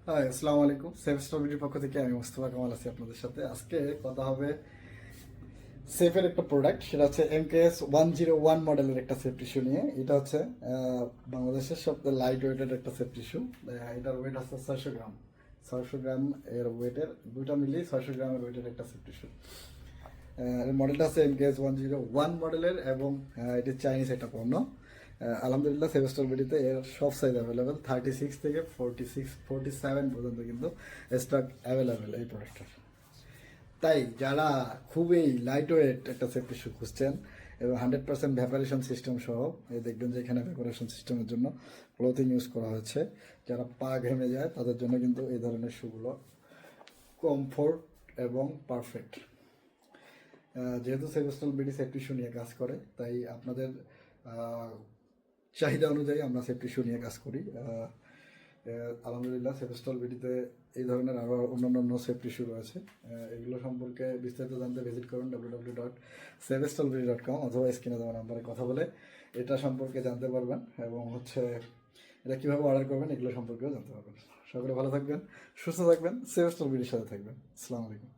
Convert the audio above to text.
High, আসসালামু আলাইকুম। Safe স্ট্রবেরির পক্ষ থেকে আমি মোস্তফা কামাল আছি আপনাদের সাথে। আজকে কথা হবে সেফের একটা প্রোডাক্ট, সেটা হচ্ছে MKS 101 মডেলের একটা সেফ টিস্যু নিয়ে। এটা হচ্ছে বাংলাদেশের সবচেয়ে লাইট ওয়েটেড একটা সেফ টিস্যু। এটার ওয়েট আছে 600 গ্রাম। 600 গ্রাম এর ওয়েটের দুইটা মিলিয়ে 600 গ্রামের ওয়েটের একটা সেফ টিস্যু। এর মডেলটা আছে MKS 101 মডেলের এবং এটি চাইনিজ একটা পণ্য। আলহামদুলিল্লাহ সেফ স্ট্রবেরিতে এর সব সাইজ অ্যাভেলেবেল, 36 থেকে 47 পর্যন্ত কিন্তু স্টক অ্যাভেলেবেল এই প্রোডাক্টটার। তাই যারা খুবই লাইট ওয়েট একটা সেফ টিস্যু খুঁজছেন এবং 100% ভ্যাপারেশন সিস্টেম সহ, এই দেখবেন যে এখানে ভ্যাপারেশন সিস্টেমের জন্য ক্লোথিং ইউজ করা হয়েছে। যারা পা ঘেমে যায় তাদের জন্য কিন্তু এই ধরনের শুগুলো কমফোর্ট এবং পারফেক্ট। যেহেতু সেভেস্টল বিডি সেফ টিস্যু নিয়ে কাজ করে, তাই আপনাদের চাহিদা অনুযায়ী আমরা সেফ টিস্যু নিয়ে কাজ করি। আলহামদুলিল্লাহ সেভেস্টল বিডিতে এই ধরনের আরও অন্যান্য সেফ টিস্যু রয়েছে। এগুলো সম্পর্কে বিস্তারিত জানতে ভিজিট করুন www.savestolbidi.com অথবা স্ক্রিনে দেওয়া নাম্বারে কথা বলে এটা সম্পর্কে জানতে পারবেন এবং এটা কীভাবে অর্ডার করবেন এগুলো সম্পর্কেও জানতে পারবেন। সকলে ভালো থাকবেন, সুস্থ থাকবেন, সেভেস্টল বিডির সাথে থাকবেন। আসসালামু আলাইকুম।